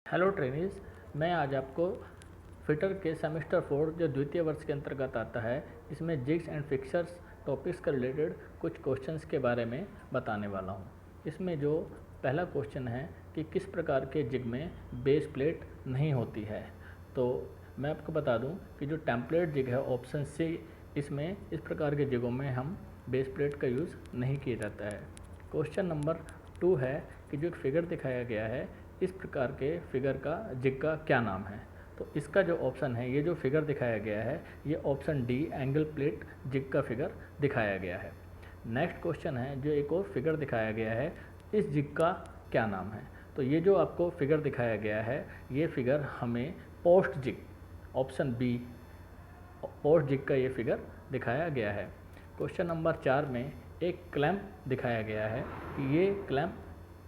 Hello trainees, मैं आज आपको फिटर के सेमेस्टर 4 जो द्वितीय वर्ष के अंतर्गत आता है, इसमें जिग्स एंड फिक्सर्स टॉपिक्स का रिलेटेड कुछ क्वेश्चंस के बारे में बताने वाला हूँ। इसमें जो पहला क्वेश्चन है कि किस प्रकार के जिग में बेस प्लेट नहीं होती है। तो मैं आपको बता दूं कि जो टेम्पलेट जिग है ऑप्शन सी, इसमें इस प्रकार के जिगों में हम बेस प्लेट का यूज़ नहीं किया जाता है। क्वेश्चन नंबर 2 है कि जो एक फिगर दिखाया गया है, इस प्रकार के फिगर का जिग का क्या नाम है। तो इसका जो ऑप्शन है, ये जो फिगर दिखाया गया है, ये option D angle plate jig का फिगर दिखाया गया है। नेक्स्ट क्वेश्चन है, जो एक और फिगर दिखाया गया है, इस जिग का क्या नाम है। तो ये जो आपको फिगर दिखाया गया है, ये फिगर हमें post jig, option B post jig का ये फिगर दिखाया गया है। क्वेश्चन नंबर 4 में एक क्लैंप दिखाया गया है कि ये क्लैंप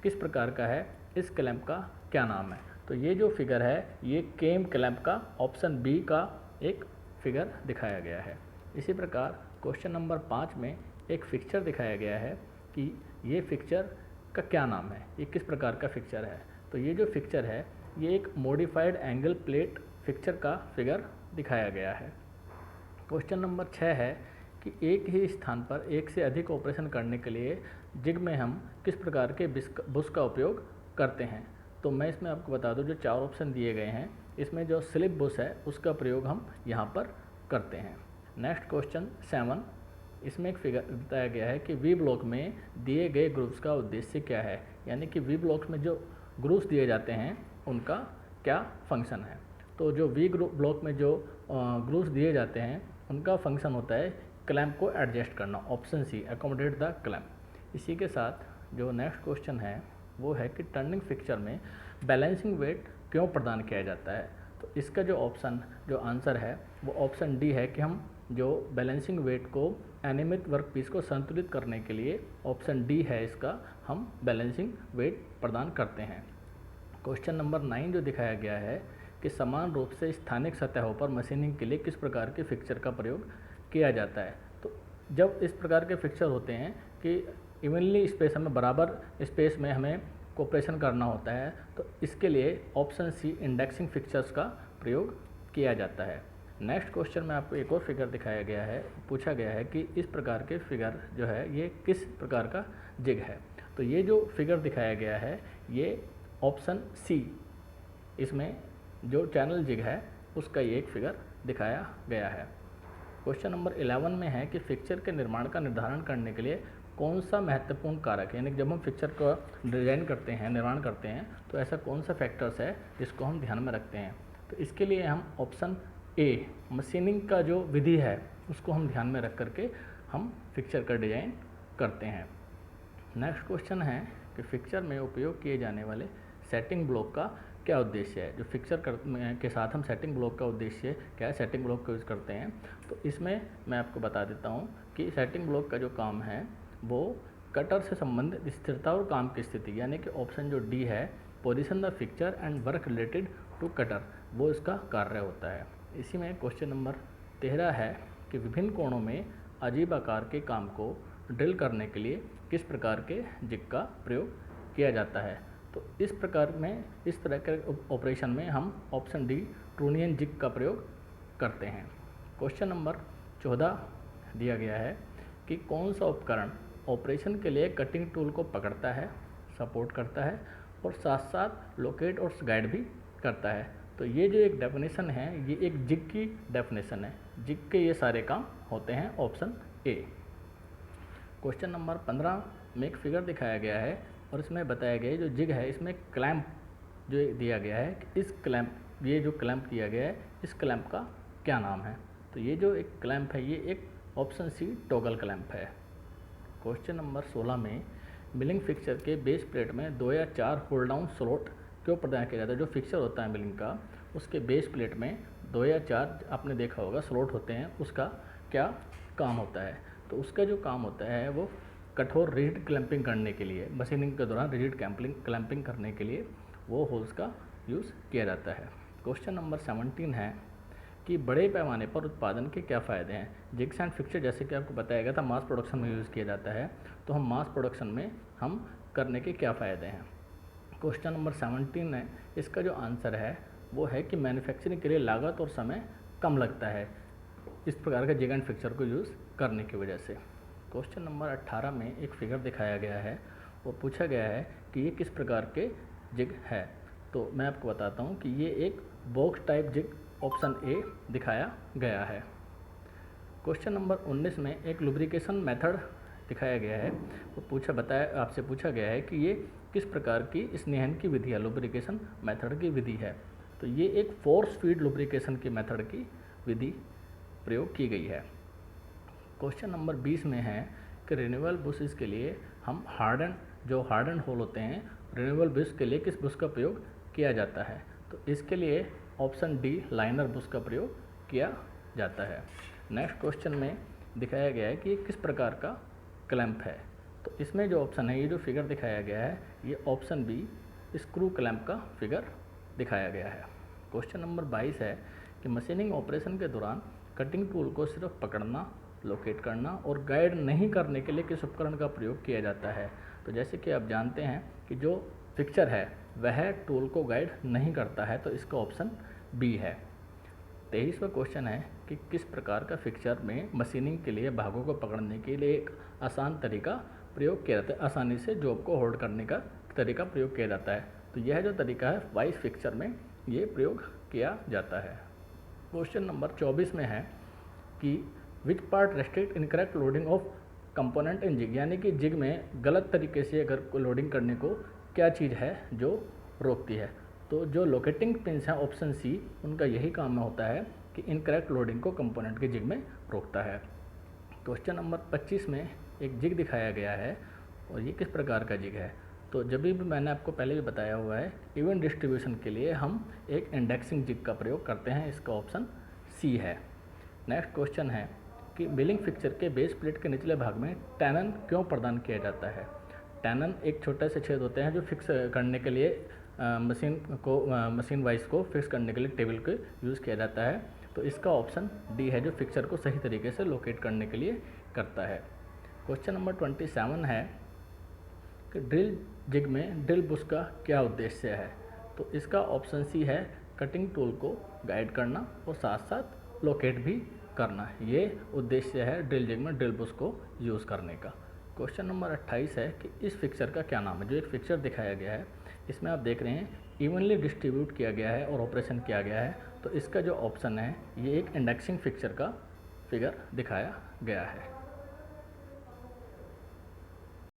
किस प्रकार का है, इस क्लैंप का क्या नाम है। तो ये जो फिगर है, ये केम क्लैंप का ऑप्शन बी का एक फिगर दिखाया गया है। इसी प्रकार क्वेश्चन नंबर 5 में एक फिक्सचर दिखाया गया है कि ये फिक्सचर का क्या नाम है, ये किस प्रकार का फिक्सचर है। तो ये जो फिक्सचर है, ये एक मॉडिफाइड एंगल प्लेट फिक्सचर का फिगर दिखाया गया है। क्वेश्चन नंबर 6 है कि एक ही स्थान पर एक से अधिक ऑपरेशन करने के लिए जिग में हम किस प्रकार के बुश का उपयोग करते हैं। तो मैं इसमें आपको बता दूं, जो 4 ऑप्शन दिए गए हैं, इसमें जो स्लिप बुश है उसका प्रयोग हम यहाँ पर करते हैं। नेक्स्ट क्वेश्चन 7, इसमें एक फिगर बताया गया है कि वी ब्लॉक में दिए गए ग्रुप्स का उद्देश्य क्या है, यानी कि वी ब्लॉक में जो ग्रुप्स दिए जाते हैं उनका क्या फंक्शन है। तो जो वी ब्लॉक में जो ग्रुप्स दिए जाते हैं उनका फंक्शन होता है क्लैंप को एडजस्ट करना, option C accommodate the clamp. इसी के साथ जो नेक्स्ट क्वेश्चन है वो है कि टर्निंग फिक्सचर में बैलेंसिंग वेट क्यों प्रदान किया जाता है। तो इसका जो आंसर है वो ऑप्शन डी है कि हम जो बैलेंसिंग वेट को एनिमित वर्कपीस को संतुलित करने के लिए, ऑप्शन डी है इसका, हम बैलेंसिंग वेट प्रदान करते हैं। क्वेश्चन नंबर 9 जो दिखाया गया है कि समान रूप से स्थानिक सतहों पर मशीनिंग के लिए किस प्रकार के फिक्सचर का प्रयोग किया जाता है। तो जब इस प्रकार के फिक्सचर होते हैं कि इवनली स्पेस, हमें बराबर स्पेस में हमें कोऑपरेशन करना होता है, तो इसके लिए ऑप्शन सी इंडेक्सिंग फिक्सचर्स का प्रयोग किया जाता है। नेक्स्ट क्वेश्चन में आपको एक और फिगर दिखाया गया है, पूछा गया है कि इस प्रकार के फिगर जो है ये किस प्रकार का जिग है। तो ये जो फिगर दिखाया गया है, ये ऑप्शन सी, इसमें जो चैनल जिग है उसका ये एक फिगर दिखाया गया है। क्वेश्चन नंबर 11 में है कि फिक्सचर के निर्माण का निर्धारण करने के लिए कौन सा महत्वपूर्ण कारक है, यानी जब हम फिक्सचर का डिज़ाइन करते हैं, निर्माण करते हैं, तो ऐसा कौन सा फैक्टर्स है जिसको हम ध्यान में रखते हैं। तो इसके लिए हम ऑप्शन ए मशीनिंग का जो विधि है उसको हम ध्यान में रख करके हम फिक्सचर का डिज़ाइन करते हैं। नेक्स्ट क्वेश्चन है कि फिक्सचर में उपयोग किए जाने वाले सेटिंग ब्लॉक का क्या उद्देश्य है। जो फिक्सचर के साथ हम सेटिंग ब्लॉक का उद्देश्य क्या है, सेटिंग ब्लॉक का यूज़ करते हैं। तो इसमें मैं आपको बता देता हूँ कि सेटिंग ब्लॉक का जो काम है वो कटर से संबंधित स्थिरता और काम की स्थिति, यानी कि ऑप्शन जो डी है position the fixture and work related to cutter, वो इसका कार्य होता है। इसी में क्वेश्चन नंबर 13 है कि विभिन्न कोणों में अजीब आकार के काम को ड्रिल करने के लिए किस प्रकार के जिग का प्रयोग किया जाता है। तो इस प्रकार में, इस तरह के ऑपरेशन में हम ऑप्शन डी ट्रूनियन जिग का प्रयोग करते हैं। क्वेश्चन नंबर 14 दिया गया है कि कौन सा उपकरण ऑपरेशन के लिए कटिंग टूल को पकड़ता है, सपोर्ट करता है और साथ साथ लोकेट और गाइड भी करता है। तो ये जो एक डेफिनेशन है, ये एक जिग की डेफिनेशन है। जिग के ये सारे काम होते हैं, ऑप्शन ए। क्वेश्चन नंबर 15 में एक फिगर दिखाया गया है और इसमें बताया गया है जो जिग है इसमें क्लैंप जो दिया गया है कि इस क्लैंप, ये जो क्लैंप दिया गया है, इस क्लैंप का क्या नाम है। तो ये जो एक क्लैंप है, ये एक ऑप्शन सी टॉगल क्लैंप है। क्वेश्चन नंबर 16 में मिलिंग फिक्सचर के बेस प्लेट में 2 या 4 होल्ड डाउन स्लॉट क्यों प्रदान किया जाता है। जो फिक्सचर होता है मिलिंग का, उसके बेस प्लेट में 2 या 4 आपने देखा होगा स्लॉट होते हैं, उसका क्या काम होता है। तो उसका जो काम होता है वो कठोर रिजिड क्लैंपिंग करने के लिए, मशीनिंग के दौरान रिजिड क्लैंपिंग करने के लिए वो होल्स का यूज़ किया जाता है। क्वेश्चन नंबर 17 है कि बड़े पैमाने पर उत्पादन के क्या फ़ायदे हैं। जिग्स एंड फिक्सचर जैसे कि आपको बताया गया था मास प्रोडक्शन में यूज़ किया जाता है, तो हम मास प्रोडक्शन में हम करने के क्या फ़ायदे हैं। क्वेश्चन नंबर 17 है, इसका जो आंसर है वो है कि मैन्युफैक्चरिंग के लिए लागत और समय कम लगता है इस प्रकार का जिग एंड फिक्सर को यूज़ करने की वजह से। क्वेश्चन नंबर 18 में एक फिगर दिखाया गया है और पूछा गया है कि ये किस प्रकार के जिग है। तो मैं आपको बताता हूँ कि ये एक box type jig option A दिखाया गया है। क्वेश्चन नंबर 19 में एक लुब्रिकेशन मेथड दिखाया गया है। वो आपसे पूछा गया है कि ये किस प्रकार की स्नेहन की विधि है, लुब्रिकेशन मेथड की विधि है। तो ये एक फोर्स फीड लुब्रिकेशन की मेथड की विधि प्रयोग की गई है। क्वेश्चन नंबर 20 में है कि रिन्यूएबल बुशेस के लिए हम हार्डन होल होते हैं, रिन्यूएबल बुश के लिए किस बुश का प्रयोग किया जाता है। तो इसके लिए ऑप्शन डी लाइनर बुश का प्रयोग किया जाता है। नेक्स्ट क्वेश्चन में दिखाया गया है कि ये किस प्रकार का क्लैंप है। तो इसमें जो ऑप्शन है, ये जो फिगर दिखाया गया है, ये ऑप्शन बी स्क्रू क्लैंप का फिगर दिखाया गया है। क्वेश्चन नंबर 22 है कि मशीनिंग ऑपरेशन के दौरान कटिंग टूल को सिर्फ पकड़ना, लोकेट करना और गाइड नहीं करने के लिए किस उपकरण का प्रयोग किया जाता है। तो जैसे कि आप जानते हैं कि जो फिक्सर है वह टूल को गाइड नहीं करता है, तो इसका ऑप्शन बी है। 23वां क्वेश्चन है कि किस प्रकार का फिक्सर में मशीनिंग के लिए भागों को पकड़ने के लिए एक आसान तरीका प्रयोग किया जाता है, आसानी से जॉब को होल्ड करने का तरीका प्रयोग किया जाता है। तो यह जो तरीका है वाइस फिक्सर में ये प्रयोग किया जाता है। क्वेश्चन नंबर 24 में है कि which part restrict incorrect loading of component in jig, यानी कि जिग में गलत तरीके से अगर लोडिंग करने को क्या चीज़ है जो रोकती है। तो जो लोकेटिंग पिंस हैं ऑप्शन सी, उनका यही काम होता है कि इनकरेक्ट लोडिंग को कंपोनेंट के जिग में रोकता है। क्वेश्चन नंबर 25 में एक जिग दिखाया गया है और ये किस प्रकार का जिग है। तो जब भी मैंने आपको पहले भी बताया हुआ है, इवेंट डिस्ट्रीब्यूशन के लिए हम एक इंडेक्सिंग जिग का प्रयोग करते हैं, इसका ऑप्शन सी है। नेक्स्ट क्वेश्चन है कि मिलिंग फिक्सर के बेस प्लेट के निचले भाग में टैनन क्यों प्रदान किया जाता है। टैनन एक छोटे से छेद होते हैं जो फिक्स करने के लिए मशीन वाइज को फिक्स करने के लिए टेबल को यूज़ किया जाता है। तो इसका ऑप्शन डी है जो फिक्सर को सही तरीके से लोकेट करने के लिए करता है। क्वेश्चन नंबर 27 है कि ड्रिल जिग में ड्रिल बुश का क्या उद्देश्य है। तो इसका ऑप्शन सी है कटिंग टूल को गाइड करना और साथ साथ लोकेट भी करना, ये उद्देश्य है ड्रिल जिग में ड्रिल बुश को यूज़ करने का। क्वेश्चन नंबर 28 है कि इस फिक्सर का क्या नाम है। जो एक फिक्सर दिखाया गया है इसमें आप देख रहे हैं इवनली डिस्ट्रीब्यूट किया गया है और ऑपरेशन किया गया है। तो इसका जो ऑप्शन है ये एक इंडेक्सिंग फिक्सर का फिगर दिखाया गया है।